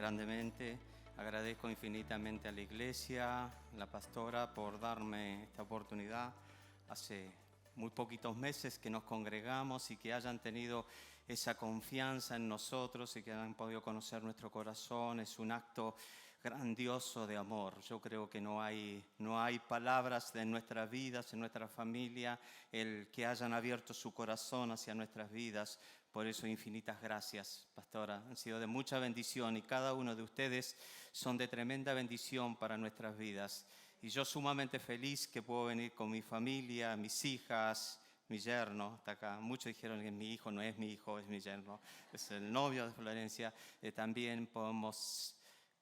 grandemente. Agradezco infinitamente a la iglesia, a la pastora, por darme esta oportunidad. Hace muy poquitos meses que nos congregamos y que hayan tenido esa confianza en nosotros y que hayan podido conocer nuestro corazón. Es un acto grandioso de amor. Yo creo que no hay palabras en nuestras vidas, en nuestra familia, el que hayan abierto su corazón hacia nuestras vidas. Por eso infinitas gracias, pastora. Han sido de mucha bendición y cada uno de ustedes son de tremenda bendición para nuestras vidas. Y yo sumamente feliz que puedo venir con mi familia, mis hijas, mi yerno, está acá. Muchos dijeron que mi hijo no es mi hijo, es mi yerno. Es el novio de Florencia. También podemos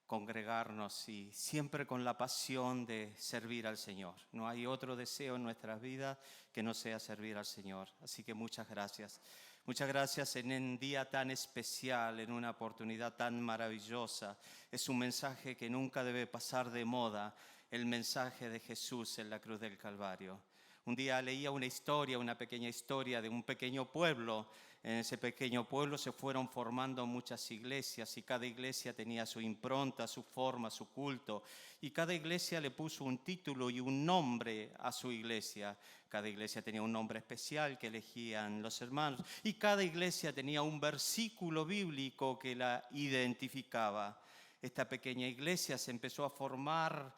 congregarnos y siempre con la pasión de servir al Señor. No hay otro deseo en nuestras vidas que no sea servir al Señor. Así que muchas gracias. Muchas gracias en un día tan especial, en una oportunidad tan maravillosa. Es un mensaje que nunca debe pasar de moda, el mensaje de Jesús en la cruz del Calvario. Un día leía una pequeña historia de un pequeño pueblo. En ese pequeño pueblo se fueron formando muchas iglesias y cada iglesia tenía su impronta, su forma, su culto. Y cada iglesia le puso un título y un nombre a su iglesia. Cada iglesia tenía un nombre especial que elegían los hermanos. Y cada iglesia tenía un versículo bíblico que la identificaba. Esta pequeña iglesia se empezó a formar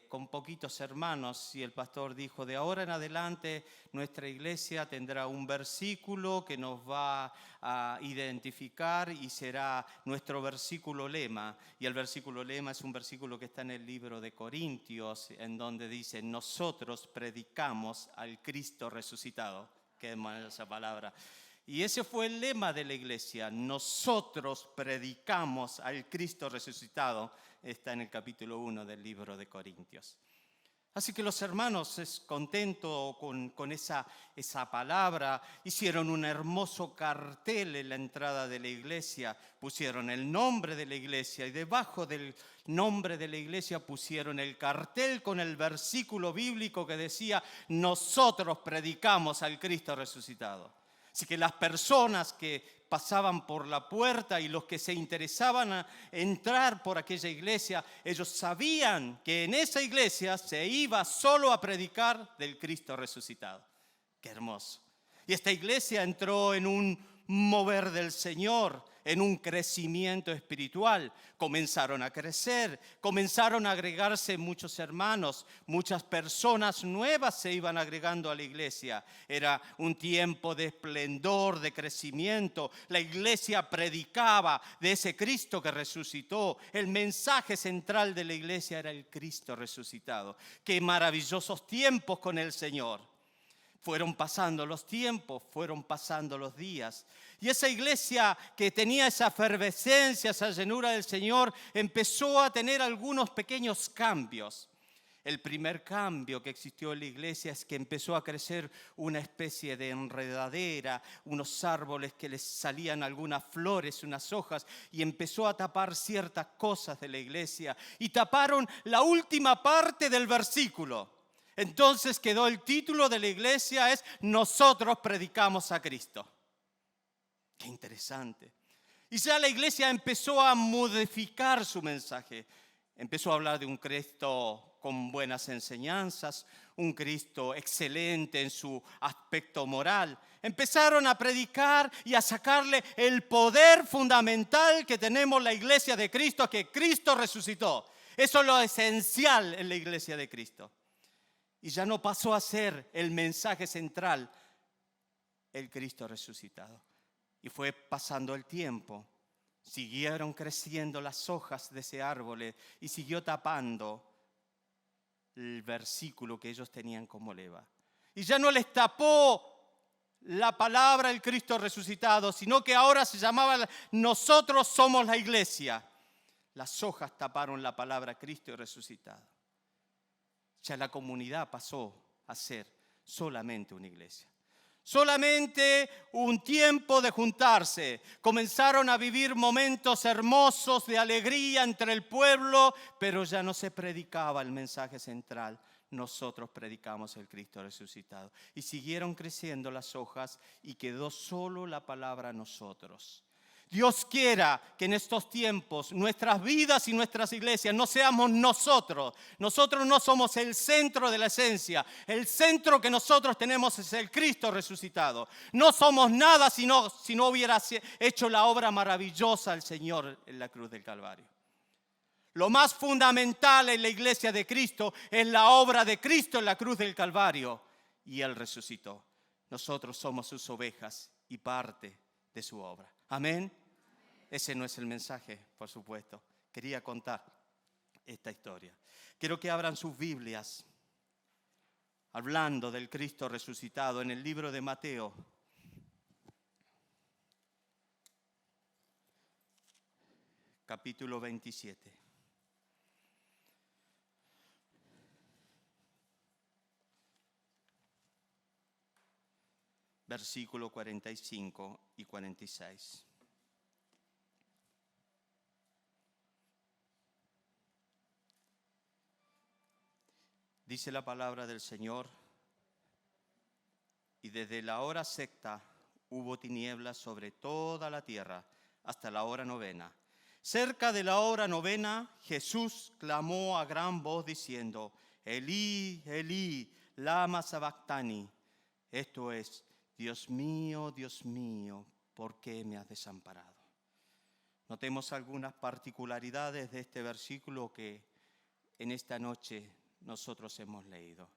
con poquitos hermanos y el pastor dijo: de ahora en adelante nuestra iglesia tendrá un versículo que nos va a identificar y será nuestro versículo lema. Y el versículo lema es un versículo que está en el libro de Corintios, en donde dice: nosotros predicamos al Cristo resucitado. Qué mala esa palabra. Y ese fue el lema de la iglesia: nosotros predicamos al Cristo resucitado. Está en el capítulo 1 del libro de Corintios. Así que los hermanos, contentos con esa palabra, hicieron un hermoso cartel en la entrada de la iglesia, pusieron el nombre de la iglesia y debajo del nombre de la iglesia pusieron el cartel con el versículo bíblico que decía: nosotros predicamos al Cristo resucitado. Así que las personas que pasaban por la puerta y los que se interesaban a entrar por aquella iglesia, ellos sabían que en esa iglesia se iba solo a predicar del Cristo resucitado. ¡Qué hermoso! Y esta iglesia entró en un mover del Señor, en un crecimiento espiritual. Comenzaron a crecer, comenzaron a agregarse muchos hermanos, muchas personas nuevas se iban agregando a la iglesia. Era un tiempo de esplendor, de crecimiento. La iglesia predicaba de ese Cristo que resucitó. El mensaje central de la iglesia era el Cristo resucitado. ¡Qué maravillosos tiempos con el Señor! Fueron pasando los tiempos, fueron pasando los días. Y esa iglesia que tenía esa efervescencia, esa llenura del Señor, empezó a tener algunos pequeños cambios. El primer cambio que existió en la iglesia es que empezó a crecer una especie de enredadera, unos árboles que les salían algunas flores, unas hojas, y empezó a tapar ciertas cosas de la iglesia. Y taparon la última parte del versículo. Entonces quedó el título de la iglesia es: nosotros predicamos a Cristo. Qué interesante. Y ya la iglesia empezó a modificar su mensaje. Empezó a hablar de un Cristo con buenas enseñanzas, un Cristo excelente en su aspecto moral. Empezaron a predicar y a sacarle el poder fundamental que tenemos la iglesia de Cristo, que Cristo resucitó. Eso es lo esencial en la iglesia de Cristo. Y ya no pasó a ser el mensaje central el Cristo resucitado. Y fue pasando el tiempo. Siguieron creciendo las hojas de ese árbol y siguió tapando el versículo que ellos tenían como lema. Y ya no les tapó la palabra el Cristo resucitado, sino que ahora se llamaba: nosotros somos la iglesia. Las hojas taparon la palabra Cristo resucitado. Ya la comunidad pasó a ser solamente una iglesia. Solamente un tiempo de juntarse. Comenzaron a vivir momentos hermosos de alegría entre el pueblo, pero ya no se predicaba el mensaje central: nosotros predicamos el Cristo resucitado. Y siguieron creciendo las hojas y quedó solo la palabra nosotros. Dios quiera que en estos tiempos nuestras vidas y nuestras iglesias no seamos nosotros. Nosotros no somos el centro de la esencia. El centro que nosotros tenemos es el Cristo resucitado. No somos nada si no hubiera hecho la obra maravillosa el Señor en la cruz del Calvario. Lo más fundamental en la iglesia de Cristo es la obra de Cristo en la cruz del Calvario. Y Él resucitó. Nosotros somos sus ovejas y parte de su obra. Amén. Ese no es el mensaje, por supuesto. Quería contar esta historia. Quiero que abran sus Biblias hablando del Cristo resucitado en el libro de Mateo. Capítulo 27. Versículo 45 y 46. Dice la palabra del Señor: y desde la hora sexta hubo tinieblas sobre toda la tierra hasta la hora novena. Cerca de la hora novena, Jesús clamó a gran voz diciendo: Elí, Elí, lama sabactani. Esto es: Dios mío, ¿por qué me has desamparado? Notemos algunas particularidades de este versículo que en esta noche nosotros hemos leído.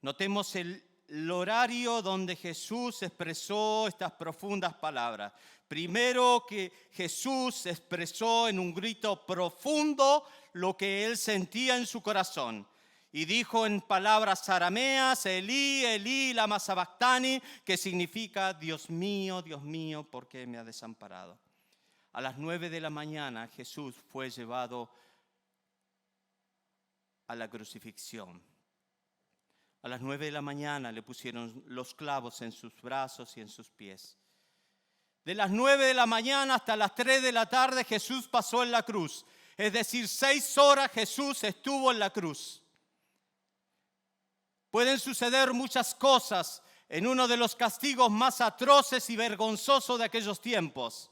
Notemos el horario donde Jesús expresó estas profundas palabras. Primero, que Jesús expresó en un grito profundo lo que él sentía en su corazón. Y dijo en palabras arameas: Elí, Elí, lama sabactani, que significa: Dios mío, ¿por qué me has desamparado? A las 9 de la mañana Jesús fue llevado a la crucifixión. A las 9 de la mañana le pusieron los clavos en sus brazos y en sus pies. De las 9 de la mañana hasta las 3 de la tarde Jesús pasó en la cruz. Es decir, 6 horas Jesús estuvo en la cruz. Pueden suceder muchas cosas en uno de los castigos más atroces y vergonzosos de aquellos tiempos.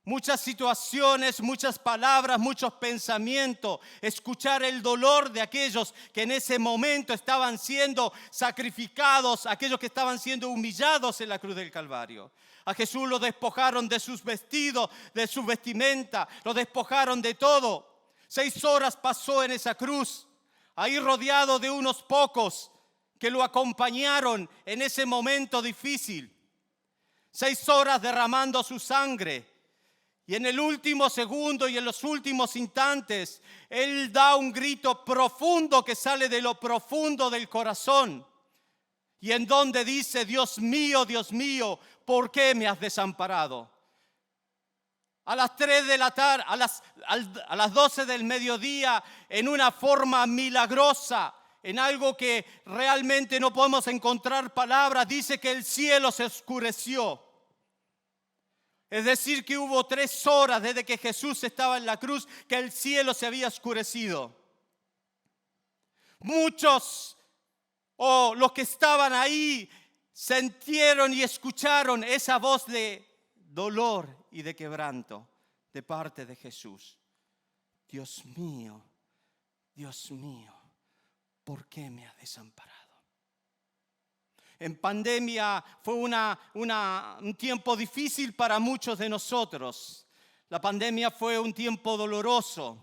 Muchas situaciones, muchas palabras, muchos pensamientos. Escuchar el dolor de aquellos que en ese momento estaban siendo sacrificados, aquellos que estaban siendo humillados en la cruz del Calvario. A Jesús lo despojaron de sus vestidos, de su vestimenta, lo despojaron de todo. 6 horas pasó en esa cruz, ahí rodeado de unos pocos que lo acompañaron en ese momento difícil. 6 horas derramando su sangre. Y en el último segundo y en los últimos instantes, Él da un grito profundo que sale de lo profundo del corazón. Y en donde dice: Dios mío, ¿por qué me has desamparado? A las 3 de la tarde, a las 12 del mediodía, en una forma milagrosa, en algo que realmente no podemos encontrar palabras, dice que el cielo se oscureció. Es decir, que hubo 3 horas desde que Jesús estaba en la cruz que el cielo se había oscurecido. Muchos, los que estaban ahí, sintieron y escucharon esa voz de dolor y de quebranto de parte de Jesús. Dios mío, ¿por qué me has desamparado? En pandemia fue un tiempo difícil para muchos de nosotros. La pandemia fue un tiempo doloroso.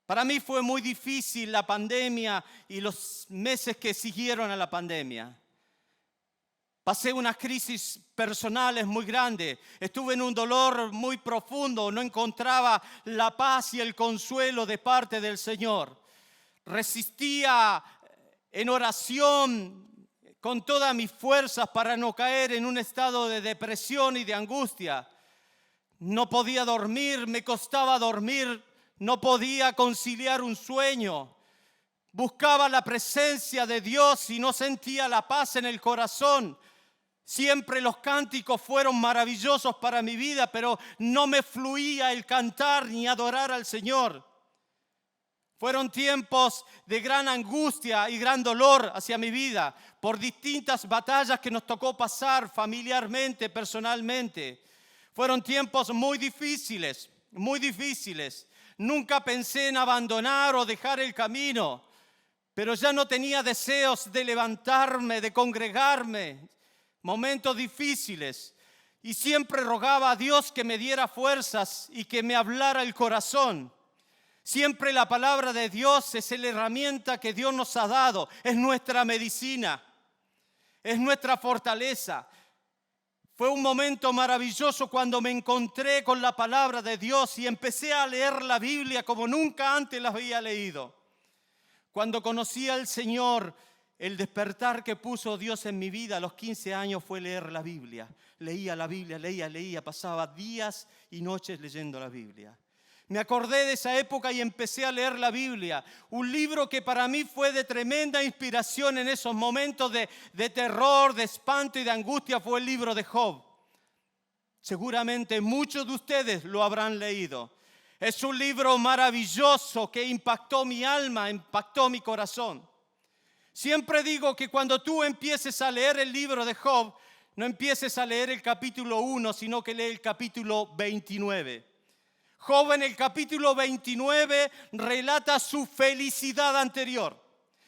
Para mí fue muy difícil la pandemia y los meses que siguieron a la pandemia. Pasé unas crisis personales muy grandes. Estuve en un dolor muy profundo. No encontraba la paz y el consuelo de parte del Señor. Resistía en oración con todas mis fuerzas para no caer en un estado de depresión y de angustia. No podía dormir, me costaba dormir, no podía conciliar un sueño. Buscaba la presencia de Dios y no sentía la paz en el corazón. Siempre los cánticos fueron maravillosos para mi vida, pero no me fluía el cantar ni adorar al Señor. Fueron tiempos de gran angustia y gran dolor hacia mi vida por distintas batallas que nos tocó pasar familiarmente, personalmente. Fueron tiempos muy difíciles, muy difíciles. Nunca pensé en abandonar o dejar el camino, pero ya no tenía deseos de levantarme, de congregarme. Momentos difíciles. Y siempre rogaba a Dios que me diera fuerzas y que me hablara el corazón. Siempre la palabra de Dios es la herramienta que Dios nos ha dado. Es nuestra medicina, es nuestra fortaleza. Fue un momento maravilloso cuando me encontré con la palabra de Dios y empecé a leer la Biblia como nunca antes la había leído. Cuando conocí al Señor, el despertar que puso Dios en mi vida a los 15 años fue leer la Biblia. Leía la Biblia, leía, pasaba días y noches leyendo la Biblia. Me acordé de esa época y empecé a leer la Biblia. Un libro que para mí fue de tremenda inspiración en esos momentos de terror, de espanto y de angustia fue el libro de Job. Seguramente muchos de ustedes lo habrán leído. Es un libro maravilloso que impactó mi alma, impactó mi corazón. Siempre digo que cuando tú empieces a leer el libro de Job, no empieces a leer el capítulo 1, sino que lee el capítulo 29. Job en el capítulo 29 relata su felicidad anterior.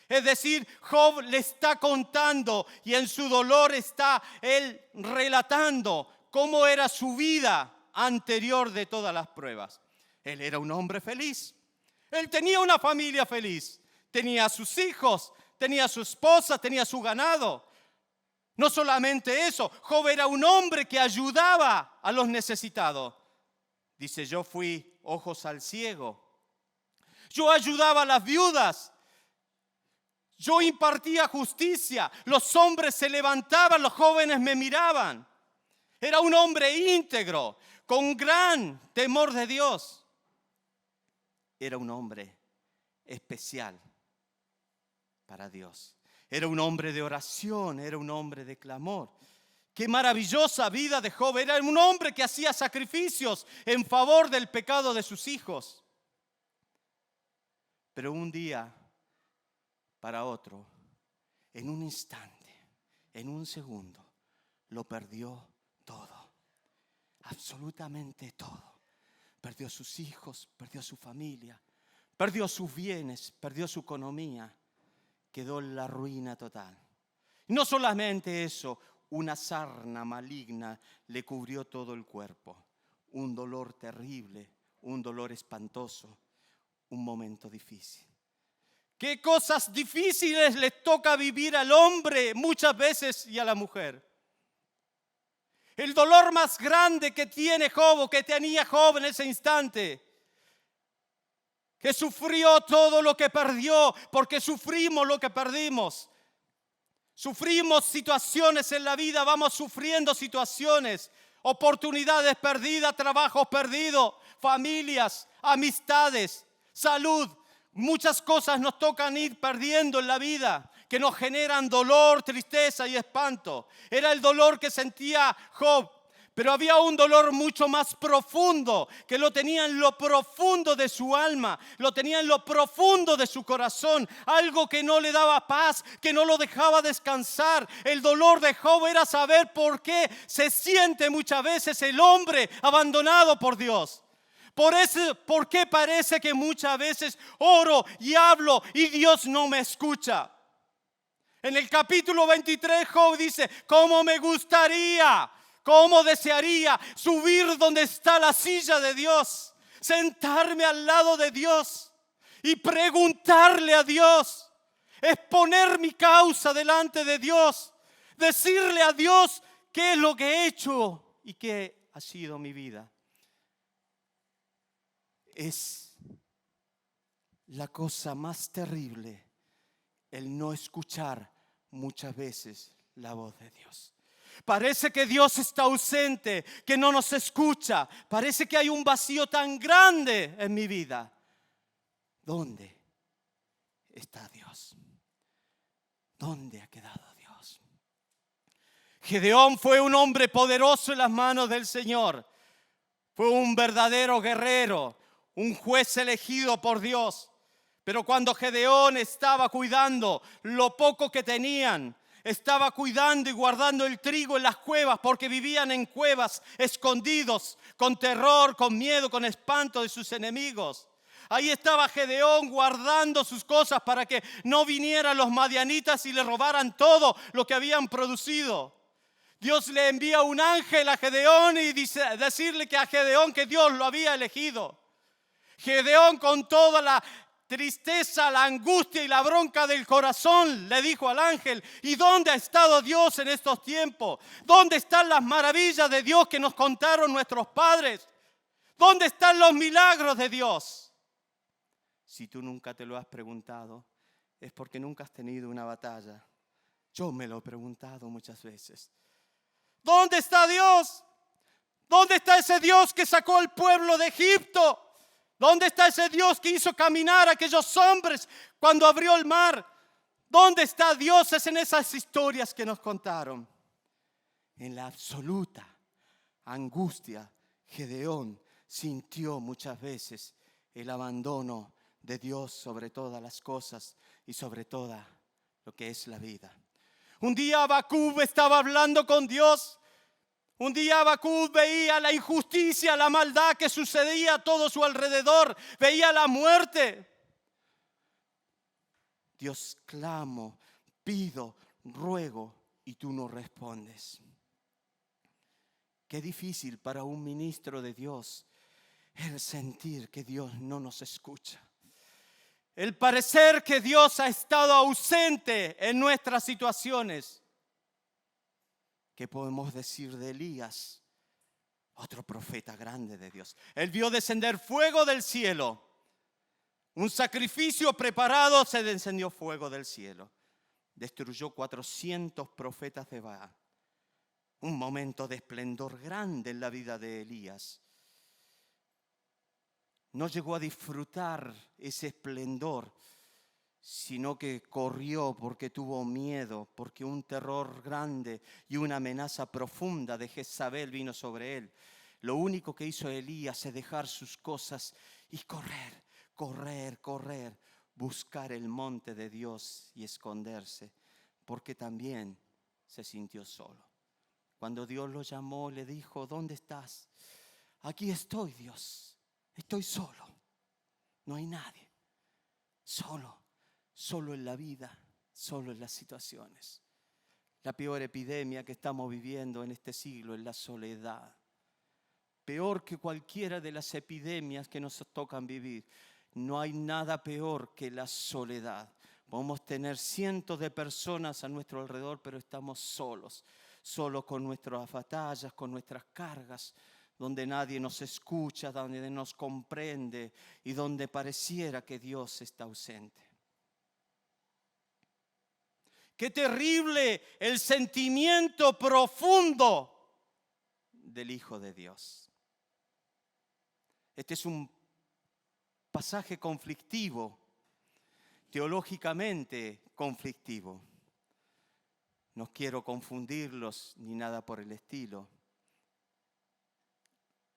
Es decir, Job le está contando y en su dolor está él relatando cómo era su vida anterior de todas las pruebas. Él era un hombre feliz. Él tenía una familia feliz. Tenía a sus hijos, tenía a su esposa, tenía su ganado. No solamente eso, Job era un hombre que ayudaba a los necesitados. Dice, yo fui ojos al ciego. Yo ayudaba a las viudas. Yo impartía justicia. Los hombres se levantaban, los jóvenes me miraban. Era un hombre íntegro, con gran temor de Dios. Era un hombre especial para Dios. Era un hombre de oración, era un hombre de clamor. Qué maravillosa vida de Job. Era un hombre que hacía sacrificios en favor del pecado de sus hijos. Pero un día para otro, en un instante, en un segundo, lo perdió todo. Absolutamente todo. Perdió sus hijos, perdió su familia, perdió sus bienes, perdió su economía. Quedó en la ruina total. No solamente eso, una sarna maligna le cubrió todo el cuerpo. Un dolor terrible, un dolor espantoso, un momento difícil. ¿Qué cosas difíciles le toca vivir al hombre muchas veces y a la mujer? El dolor más grande que tiene Job o que tenía Job en ese instante, que sufrió todo lo que perdió, porque sufrimos lo que perdimos. Sufrimos situaciones en la vida, vamos sufriendo situaciones, oportunidades perdidas, trabajos perdidos, familias, amistades, salud. Muchas cosas nos tocan ir perdiendo en la vida, que nos generan dolor, tristeza y espanto. Era el dolor que sentía Job. Pero había un dolor mucho más profundo, que lo tenía en lo profundo de su alma, lo tenía en lo profundo de su corazón, algo que no le daba paz, que no lo dejaba descansar. El dolor de Job era saber por qué se siente muchas veces el hombre abandonado por Dios. ¿Por qué parece que muchas veces oro y hablo y Dios no me escucha? En el capítulo 23 Job dice, ¿cómo me gustaría? ¿Cómo desearía subir donde está la silla de Dios? Sentarme al lado de Dios y preguntarle a Dios. Exponer mi causa delante de Dios. Decirle a Dios qué es lo que he hecho y qué ha sido mi vida. Es la cosa más terrible el no escuchar muchas veces la voz de Dios. Parece que Dios está ausente, que no nos escucha. Parece que hay un vacío tan grande en mi vida. ¿Dónde está Dios? ¿Dónde ha quedado Dios? Gedeón fue un hombre poderoso en las manos del Señor. Fue un verdadero guerrero, un juez elegido por Dios. Pero cuando Gedeón estaba cuidando lo poco que tenían, estaba cuidando y guardando el trigo en las cuevas, porque vivían en cuevas escondidos, con terror, con miedo, con espanto de sus enemigos. Ahí estaba Gedeón guardando sus cosas para que no vinieran los madianitas y le robaran todo lo que habían producido. Dios le envía un ángel a Gedeón y decirle que a Gedeón que Dios lo había elegido. Gedeón, con toda la tristeza, la angustia y la bronca del corazón, le dijo al ángel: ¿y dónde ha estado Dios en estos tiempos? ¿Dónde están las maravillas de Dios que nos contaron nuestros padres? ¿Dónde están los milagros de Dios? Si tú nunca te lo has preguntado, es porque nunca has tenido una batalla. Yo me lo he preguntado muchas veces. ¿Dónde está Dios? ¿Dónde está ese Dios que sacó al pueblo de Egipto? ¿Dónde está ese Dios que hizo caminar a aquellos hombres cuando abrió el mar? ¿Dónde está Dios? Es en esas historias que nos contaron. En la absoluta angustia, Gedeón sintió muchas veces el abandono de Dios sobre todas las cosas y sobre toda lo que es la vida. Un día Habacuc estaba hablando con Dios. Un día Habacuc veía la injusticia, la maldad que sucedía a todo su alrededor. Veía la muerte. Dios, clamo, pido, ruego y tú no respondes. Qué difícil para un ministro de Dios el sentir que Dios no nos escucha. El parecer que Dios ha estado ausente en nuestras situaciones. ¿Qué podemos decir de Elías? Otro profeta grande de Dios. Él vio descender fuego del cielo. Un sacrificio preparado, se encendió fuego del cielo. Destruyó 400 profetas de Baal. Un momento de esplendor grande en la vida de Elías. No llegó a disfrutar ese esplendor, sino que corrió porque tuvo miedo, porque un terror grande y una amenaza profunda de Jezabel vino sobre él. Lo único que hizo Elías es dejar sus cosas y correr, buscar el monte de Dios y esconderse, porque también se sintió solo. Cuando Dios lo llamó, le dijo: ¿dónde estás? Aquí estoy, Dios. Estoy solo, no hay nadie, solo en la vida, solo en las situaciones. La peor epidemia que estamos viviendo en este siglo es la soledad. Peor que cualquiera de las epidemias que nos tocan vivir. No hay nada peor que la soledad. Podemos tener cientos de personas a nuestro alrededor, pero estamos solos con nuestras batallas, con nuestras cargas, donde nadie nos escucha, donde nos comprende y donde pareciera que Dios está ausente. Qué terrible el sentimiento profundo del Hijo de Dios. Este es un pasaje conflictivo, teológicamente conflictivo. No quiero confundirlos ni nada por el estilo.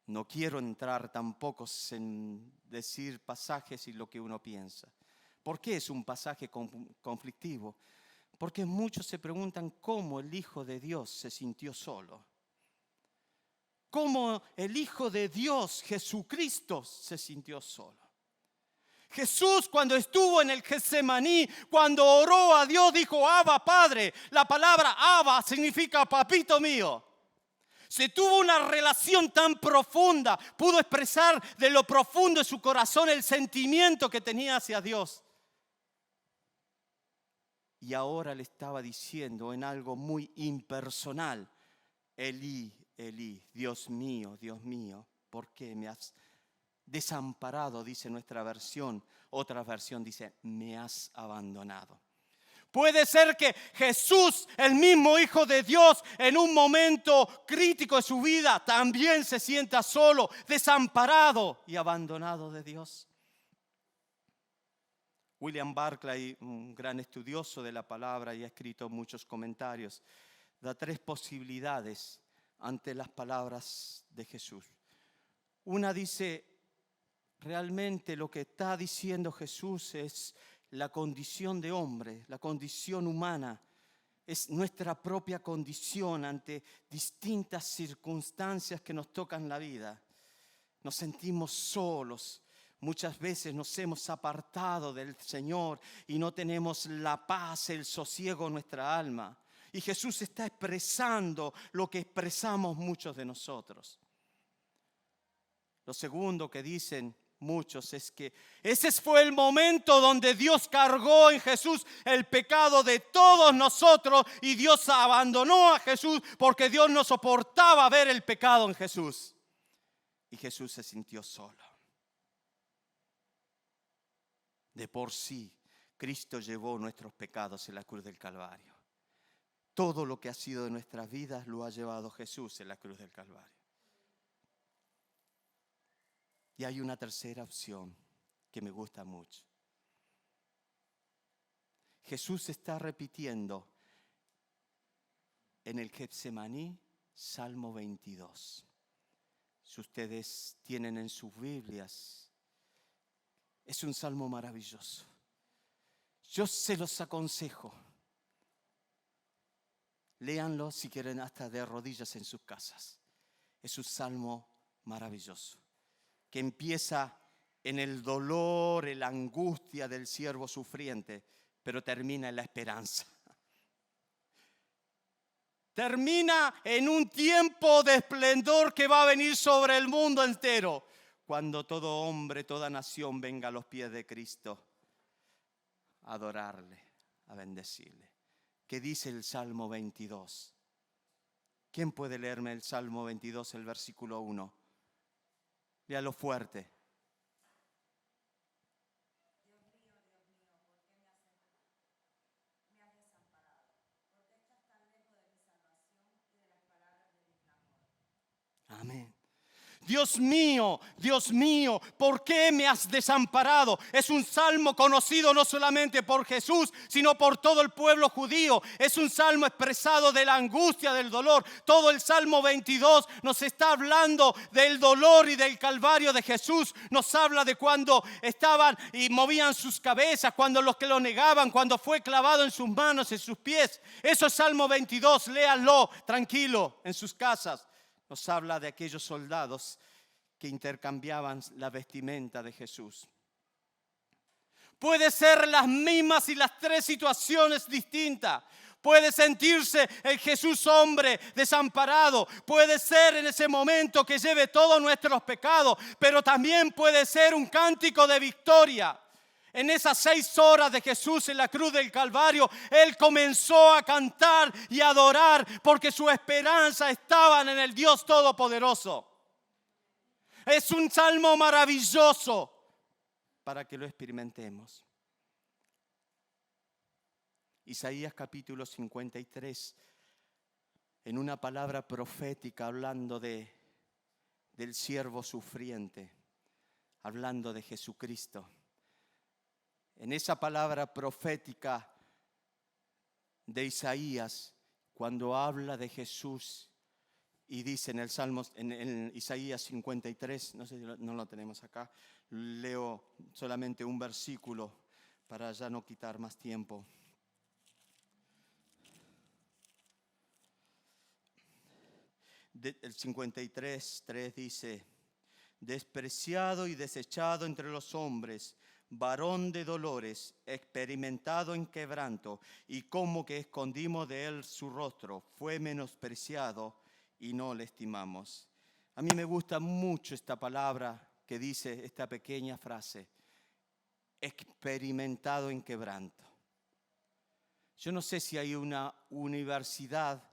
No quiero entrar tampoco en decir pasajes y lo que uno piensa. ¿Por qué es un pasaje conflictivo? Porque muchos se preguntan cómo el Hijo de Dios se sintió solo. Cómo el Hijo de Dios, Jesucristo, se sintió solo. Jesús, cuando estuvo en el Getsemaní, cuando oró a Dios, dijo: Abba, Padre. La palabra Abba significa papito mío. Se tuvo una relación tan profunda, pudo expresar de lo profundo de su corazón el sentimiento que tenía hacia Dios. Y ahora le estaba diciendo en algo muy impersonal: Elí, Elí, Dios mío, ¿por qué me has desamparado? Dice nuestra versión. Otra versión dice: me has abandonado. Puede ser que Jesús, el mismo Hijo de Dios, en un momento crítico de su vida, también se sienta solo, desamparado y abandonado de Dios. William Barclay, un gran estudioso de la palabra y ha escrito muchos comentarios, da 3 posibilidades ante las palabras de Jesús. Una dice: realmente lo que está diciendo Jesús es la condición de hombre, la condición humana, es nuestra propia condición ante distintas circunstancias que nos tocan la vida. Nos sentimos solos. Muchas veces nos hemos apartado del Señor y no tenemos la paz, el sosiego en nuestra alma. Y Jesús está expresando lo que expresamos muchos de nosotros. Lo segundo que dicen muchos es que ese fue el momento donde Dios cargó en Jesús el pecado de todos nosotros y Dios abandonó a Jesús porque Dios no soportaba ver el pecado en Jesús. Y Jesús se sintió solo. De por sí, Cristo llevó nuestros pecados en la cruz del Calvario. Todo lo que ha sido de nuestras vidas lo ha llevado Jesús en la cruz del Calvario. Y hay una tercera opción que me gusta mucho. Jesús está repitiendo en el Getsemaní, Salmo 22. Si ustedes tienen en sus Biblias, es un salmo maravilloso. Yo se los aconsejo. Léanlo si quieren hasta de rodillas en sus casas. Es un salmo maravilloso que empieza en el dolor, en la angustia del siervo sufriente, pero termina en la esperanza. Termina en un tiempo de esplendor que va a venir sobre el mundo entero, cuando todo hombre, toda nación venga a los pies de Cristo a adorarle, a bendecirle. ¿Qué dice el Salmo 22? ¿Quién puede leerme el Salmo 22, el versículo 1? Léalo fuerte. Amén. Dios mío, ¿por qué me has desamparado? Es un salmo conocido no solamente por Jesús, sino por todo el pueblo judío. Es un salmo expresado de la angustia, del dolor. Todo el Salmo 22 nos está hablando del dolor y del calvario de Jesús. Nos habla de cuando estaban y movían sus cabezas, cuando los que lo negaban, cuando fue clavado en sus manos, en sus pies. Eso es Salmo 22, léanlo tranquilo en sus casas. Nos habla de aquellos soldados que intercambiaban la vestimenta de Jesús. Puede ser las mismas y las tres situaciones distintas. Puede sentirse el Jesús hombre desamparado. Puede ser en ese momento que lleve todos nuestros pecados. Pero también puede ser un cántico de victoria. En esas 6 horas de Jesús en la cruz del Calvario, Él comenzó a cantar y a adorar porque su esperanza estaba en el Dios Todopoderoso. Es un salmo maravilloso para que lo experimentemos. Isaías capítulo 53, en una palabra profética hablando del siervo sufriente, hablando de Jesucristo. En esa palabra profética de Isaías, cuando habla de Jesús y dice en el Salmo, en Isaías 53, no sé si no lo tenemos acá, leo solamente un versículo para ya no quitar más tiempo. El 53:3 dice: despreciado y desechado entre los hombres, varón de dolores, experimentado en quebranto, y como que escondimos de él su rostro, fue menospreciado y no le estimamos. A mí me gusta mucho esta palabra que dice esta pequeña frase: experimentado en quebranto. Yo no sé si hay una universidad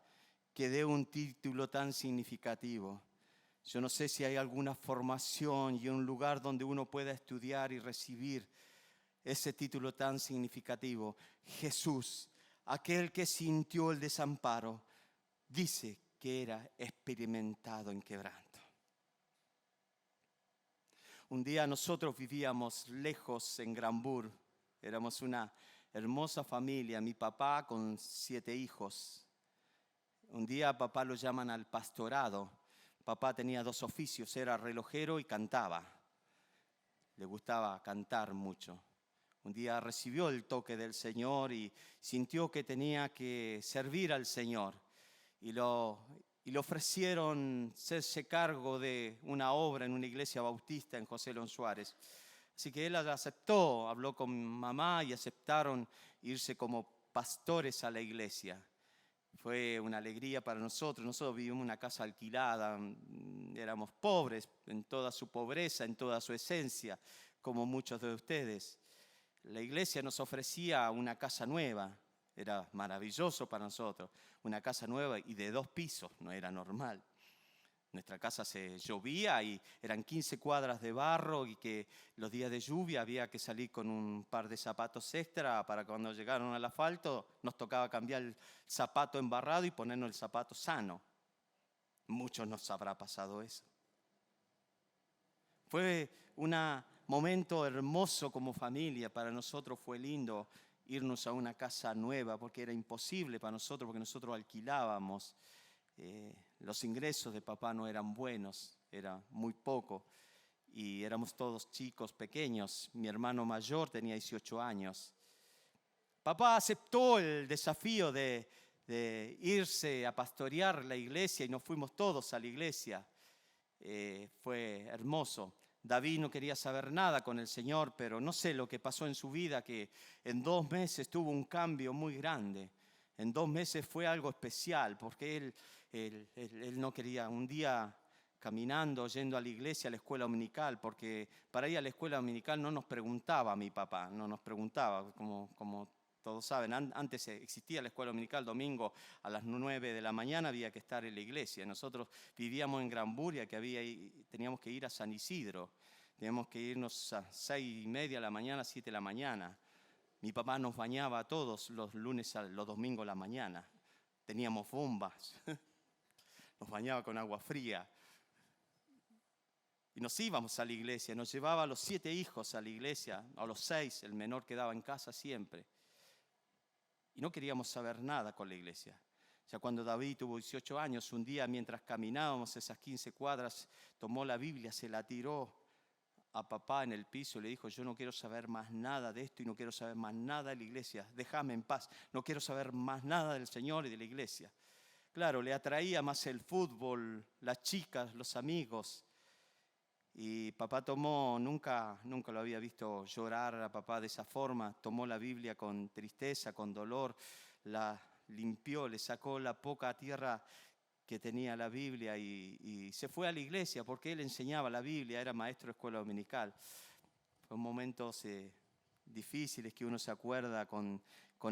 que dé un título tan significativo. Yo no sé si hay alguna formación y un lugar donde uno pueda estudiar y recibir ese título tan significativo. Jesús, aquel que sintió el desamparo, dice que era experimentado en quebranto. Un día nosotros vivíamos lejos en Granbur. Éramos una hermosa familia, mi papá con 7 hijos. Un día a papá lo llaman al pastorado. Papá tenía 2 oficios, era relojero y cantaba. Le gustaba cantar mucho. Un día recibió el toque del Señor y sintió que tenía que servir al Señor. Y le ofrecieron hacerse cargo de una obra en una iglesia bautista en José Lon Suárez. Así que él aceptó, habló con mamá y aceptaron irse como pastores a la iglesia. Fue una alegría para nosotros. Nosotros vivimos en una casa alquilada, éramos pobres en toda su pobreza, en toda su esencia, como muchos de ustedes. La iglesia nos ofrecía una casa nueva, era maravilloso para nosotros, una casa nueva y de 2 pisos, no era normal. Nuestra casa se llovía y eran 15 cuadras de barro y que los días de lluvia había que salir con un par de zapatos extra para cuando llegaron al asfalto nos tocaba cambiar el zapato embarrado y ponernos el zapato sano. Muchos nos habrá pasado eso. Fue un momento hermoso como familia, para nosotros fue lindo irnos a una casa nueva porque era imposible para nosotros, porque nosotros alquilábamos. Los ingresos de papá no eran buenos, era muy poco y éramos todos chicos pequeños. Mi hermano mayor tenía 18 años. Papá aceptó el desafío de irse a pastorear la iglesia y nos fuimos todos a la iglesia. Fue hermoso. David no quería saber nada con el Señor, pero no sé lo que pasó en su vida, que en 2 meses tuvo un cambio muy grande. En 2 meses fue algo especial, porque él no quería. Un día caminando, yendo a la iglesia, a la escuela dominical, porque para ir a la escuela dominical no nos preguntaba mi papá, no nos preguntaba, como todos saben. Antes existía la escuela dominical, domingo a las 9 de la mañana había que estar en la iglesia. Nosotros vivíamos en Granburia, teníamos que ir a San Isidro, teníamos que irnos a 6:30 de la mañana, 7 de la mañana. Mi papá nos bañaba todos los lunes, los domingos a la mañana. Teníamos bombas. Nos bañaba con agua fría. Y nos íbamos a la iglesia. Nos llevaba a los 7 hijos a la iglesia. A los 6, el menor quedaba en casa siempre. Y no queríamos saber nada con la iglesia. Ya cuando David tuvo 18 años, un día mientras caminábamos esas 15 cuadras, tomó la Biblia, se la tiró a papá en el piso y le dijo: yo no quiero saber más nada de esto y no quiero saber más nada de la iglesia, déjame en paz, no quiero saber más nada del Señor y de la iglesia. Claro, le atraía más el fútbol, las chicas, los amigos. Y papá nunca lo había visto llorar a papá de esa forma. Tomó la Biblia con tristeza, con dolor, la limpió, le sacó la poca tierra que tenía la Biblia y se fue a la iglesia porque él enseñaba la Biblia, era maestro de escuela dominical. Fueron momentos difíciles que uno se acuerda con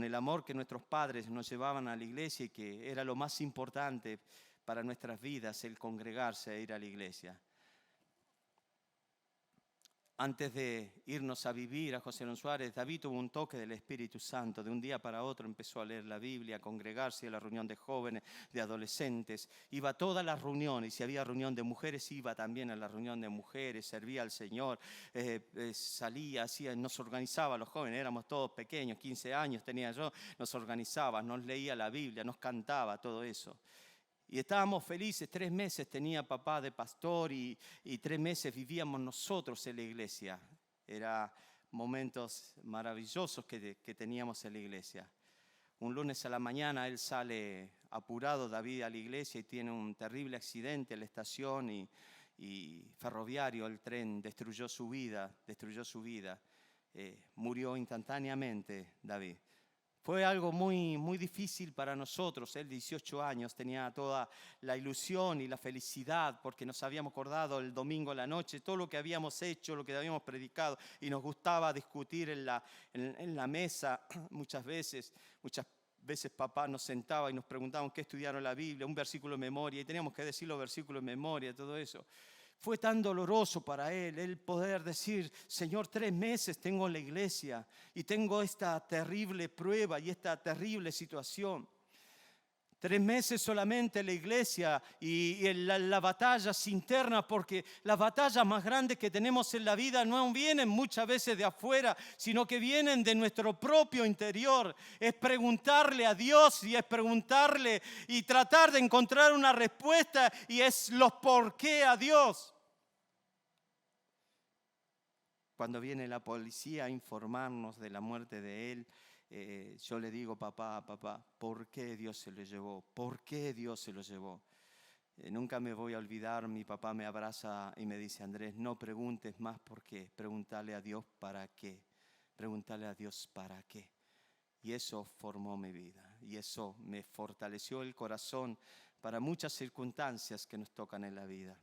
el amor que nuestros padres nos llevaban a la iglesia y que era lo más importante para nuestras vidas, el congregarse e ir a la iglesia. Antes de irnos a vivir a José Lon Suárez, David tuvo un toque del Espíritu Santo. De un día para otro empezó a leer la Biblia, a congregarse a la reunión de jóvenes, de adolescentes. Iba a todas las reuniones. Si había reunión de mujeres, iba también a la reunión de mujeres, servía al Señor, salía, nos organizaba los jóvenes. Éramos todos pequeños, 15 años tenía yo. Nos organizaba, nos leía la Biblia, nos cantaba, todo eso. Y estábamos felices. 3 meses tenía papá de pastor y 3 meses vivíamos nosotros en la iglesia. Eran momentos maravillosos que teníamos en la iglesia. Un lunes a la mañana él sale apurado, David, a la iglesia y tiene un terrible accidente en la estación y ferroviario. El tren destruyó su vida. Murió instantáneamente David. Fue algo muy, muy difícil para nosotros. Él, 18 años, tenía toda la ilusión y la felicidad porque nos habíamos acordado el domingo a la noche, todo lo que habíamos hecho, lo que habíamos predicado, y nos gustaba discutir en la mesa. Muchas veces papá nos sentaba y nos preguntaban qué estudiaron en la Biblia, un versículo de memoria, y teníamos que decir los versículos de memoria, todo eso. Fue tan doloroso para él el poder decir: Señor, 3 meses tengo en la iglesia y tengo esta terrible prueba y esta terrible situación. 3 meses solamente en la iglesia y la batalla interna, porque las batallas más grandes que tenemos en la vida no vienen muchas veces de afuera, sino que vienen de nuestro propio interior. Es preguntarle a Dios y es preguntarle y tratar de encontrar una respuesta, y es los por qué a Dios. cuando viene la policía a informarnos de la muerte de él, yo le digo, papá, ¿por qué Dios se lo llevó? ¿Por qué Dios se lo llevó? Nunca me voy a olvidar, mi papá me abraza y me dice, Andrés, no preguntes más por qué, pregúntale a Dios para qué, pregúntale a Dios para qué. Y eso formó mi vida y eso me fortaleció el corazón para muchas circunstancias que nos tocan en la vida.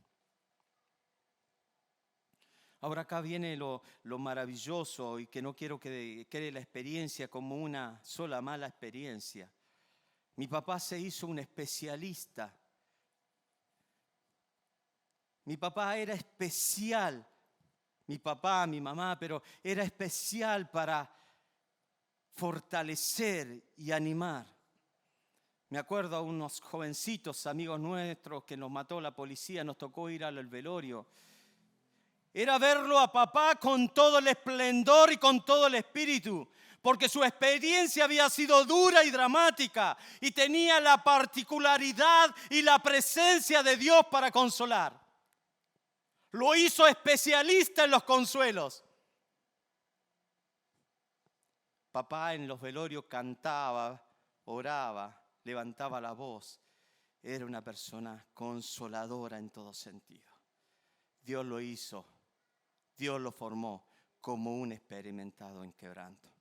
Ahora acá viene lo maravilloso y que no quiero que quede la experiencia como una sola mala experiencia. Mi papá se hizo un especialista. Mi papá era especial, mi papá, mi mamá, pero era especial para fortalecer y animar. Me acuerdo a unos jovencitos, amigos nuestros, que nos mató la policía, nos tocó ir al velorio. Era verlo a papá con todo el esplendor y con todo el espíritu, porque su experiencia había sido dura y dramática y tenía la particularidad y la presencia de Dios para consolar. Lo hizo especialista en los consuelos. Papá en los velorios cantaba, oraba, levantaba la voz. Era una persona consoladora en todo sentido. Dios lo hizo, Dios lo formó como un experimentado en quebranto.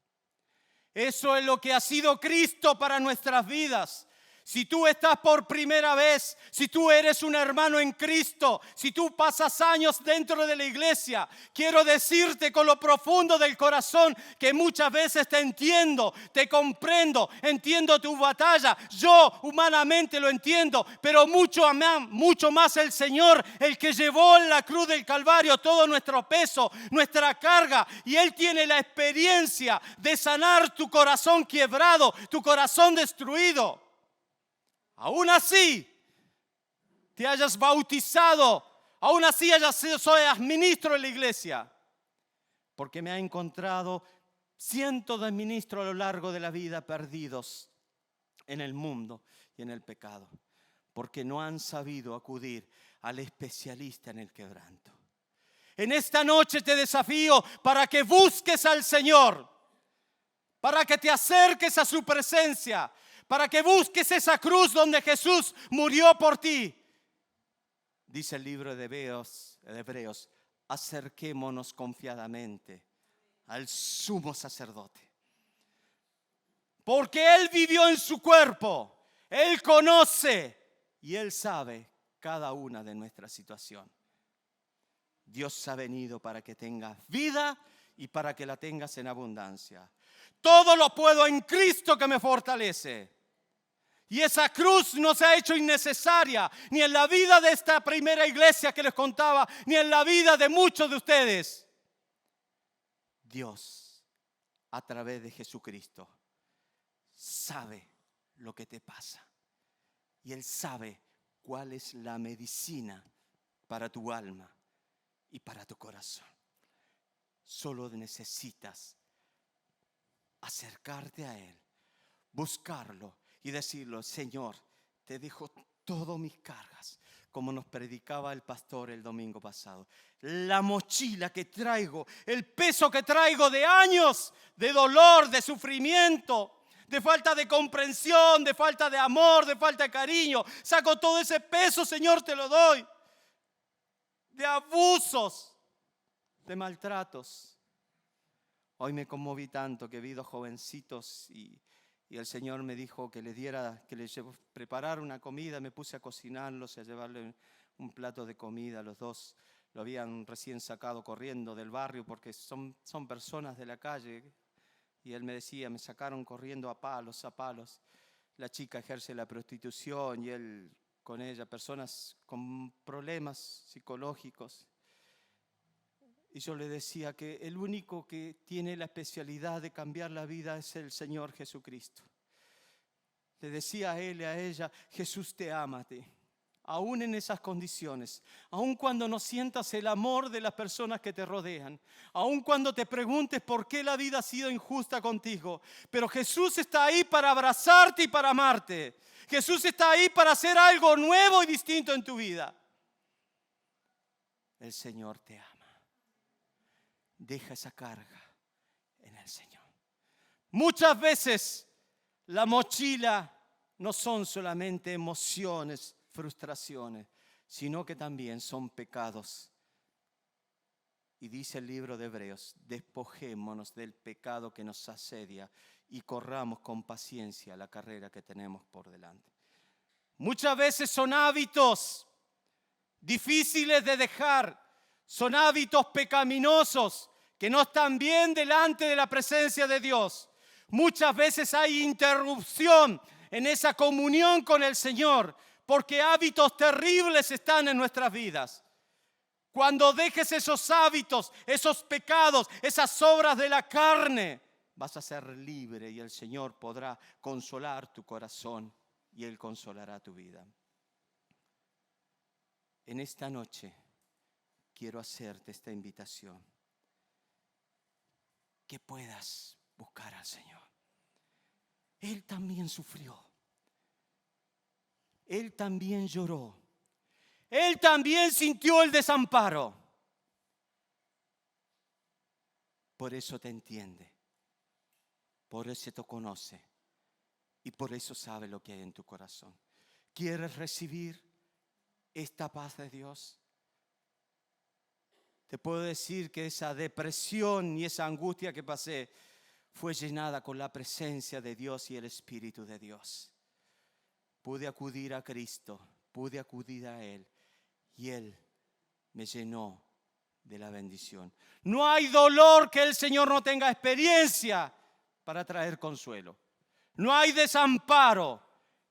Eso es lo que ha sido Cristo para nuestras vidas. Si tú estás por primera vez, si tú eres un hermano en Cristo, si tú pasas años dentro de la iglesia, quiero decirte con lo profundo del corazón que muchas veces te entiendo, te comprendo, entiendo tu batalla. Yo humanamente lo entiendo, pero mucho más el Señor, el que llevó en la cruz del Calvario todo nuestro peso, nuestra carga. Y Él tiene la experiencia de sanar tu corazón quebrado, tu corazón destruido. Aún así, te hayas bautizado, aún así soy ministro de la iglesia, porque me ha encontrado cientos de ministros a lo largo de la vida perdidos en el mundo y en el pecado, porque no han sabido acudir al especialista en el quebranto. En esta noche te desafío para que busques al Señor, para que te acerques a su presencia, para que busques esa cruz donde Jesús murió por ti. Dice el libro de Hebreos, acerquémonos confiadamente al sumo sacerdote. Porque Él vivió en su cuerpo, Él conoce y Él sabe cada una de nuestras situaciones. Dios ha venido para que tengas vida y para que la tengas en abundancia. Todo lo puedo en Cristo que me fortalece. Y esa cruz no se ha hecho innecesaria, ni en la vida de esta primera iglesia que les contaba, ni en la vida de muchos de ustedes. Dios, a través de Jesucristo, sabe lo que te pasa. Y Él sabe cuál es la medicina para tu alma y para tu corazón. Solo necesitas acercarte a Él, buscarlo y decirlo, Señor, te dejo todas mis cargas, como nos predicaba el pastor el domingo pasado. La mochila que traigo, el peso que traigo de años de dolor, de sufrimiento, de falta de comprensión, de falta de amor, de falta de cariño. Saco todo ese peso, Señor, te lo doy. De abusos, de maltratos. Hoy me conmoví tanto que vi dos jovencitos y el Señor me dijo que les preparara una comida. Me puse a cocinarlos y a llevarle un plato de comida. Los dos lo habían recién sacado corriendo del barrio porque son personas de la calle. Y él me decía, me sacaron corriendo a palos. La chica ejerce la prostitución y él con ella, personas con problemas psicológicos. Y yo le decía que el único que tiene la especialidad de cambiar la vida es el Señor Jesucristo. Le decía a él y a ella, Jesús te ama a ti. Aún en esas condiciones, aún cuando no sientas el amor de las personas que te rodean, aún cuando te preguntes por qué la vida ha sido injusta contigo, pero Jesús está ahí para abrazarte y para amarte. Jesús está ahí para hacer algo nuevo y distinto en tu vida. El Señor te ama. deja esa carga en el Señor. Muchas veces la mochila no son solamente emociones, frustraciones, sino que también son pecados. Y dice el libro de Hebreos, despojémonos del pecado que nos asedia y corramos con paciencia la carrera que tenemos por delante. Muchas veces son hábitos difíciles de dejar, son hábitos pecaminosos que no están bien delante de la presencia de Dios. Muchas veces hay interrupción en esa comunión con el Señor porque hábitos terribles están en nuestras vidas. Cuando dejes esos hábitos, esos pecados, esas obras de la carne, vas a ser libre y el Señor podrá consolar tu corazón y Él consolará tu vida. En esta noche quiero hacerte esta invitación, que puedas buscar al Señor. Él también sufrió, Él también lloró, Él también sintió el desamparo. Por eso te entiende, por eso te conoce y por eso sabe lo que hay en tu corazón. ¿Quieres recibir esta paz de Dios? Te puedo decir que esa depresión y esa angustia que pasé fue llenada con la presencia de Dios y el Espíritu de Dios. Pude acudir a Cristo, pude acudir a Él y Él me llenó de la bendición. No hay dolor que el Señor no tenga experiencia para traer consuelo. No hay desamparo.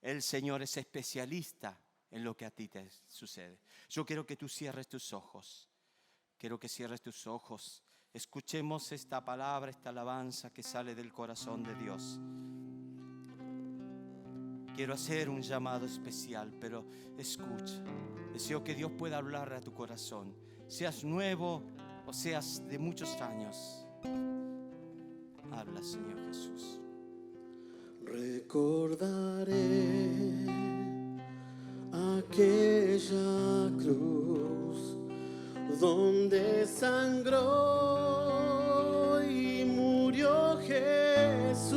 El Señor es especialista en lo que a ti te sucede. Yo quiero que tú cierres tus ojos. Quiero que cierres tus ojos. Escuchemos esta palabra, esta alabanza que sale del corazón de Dios. Quiero hacer un llamado especial, pero escucha. Deseo que Dios pueda hablar a tu corazón. Seas nuevo o seas de muchos años. Habla, Señor Jesús. Recordaré aquella cruz donde sangró y murió Jesús,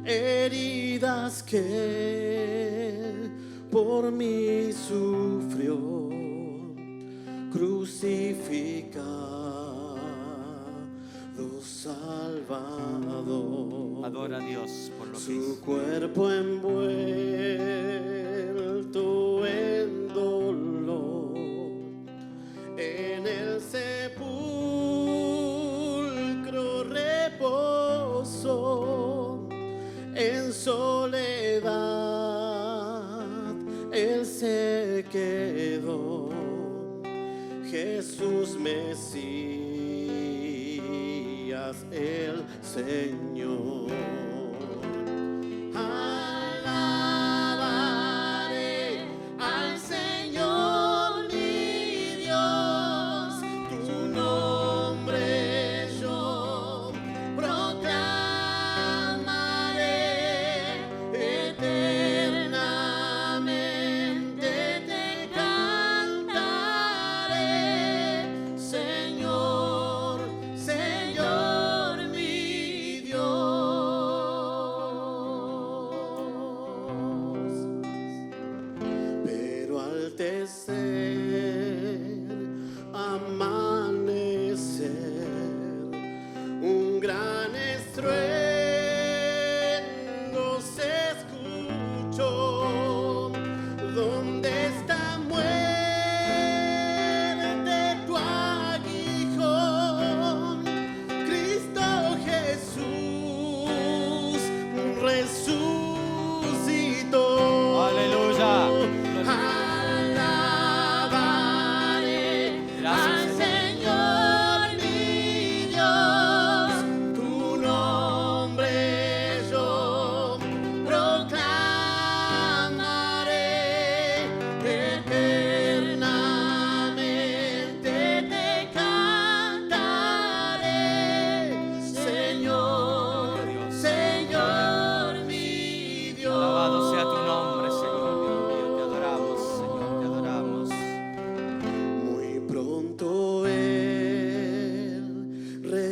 heridas que por mí sufrió, crucificado Salvador. Adora a Dios por lo que Su hizo. cuerpo envuelto en dolor, en el sepulcro reposó, en soledad Él se quedó. Jesús Mesías, el Señor. Alabaré al Señor mi Dios, tu nombre yo proclamaré, eternamente te cantaré, Señor, Señor mi Dios.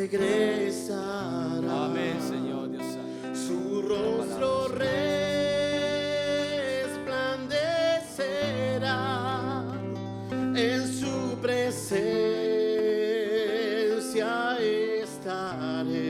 regresará. Amén, Señor Dios Santo. Su rostro resplandecerá, en su presencia estaré.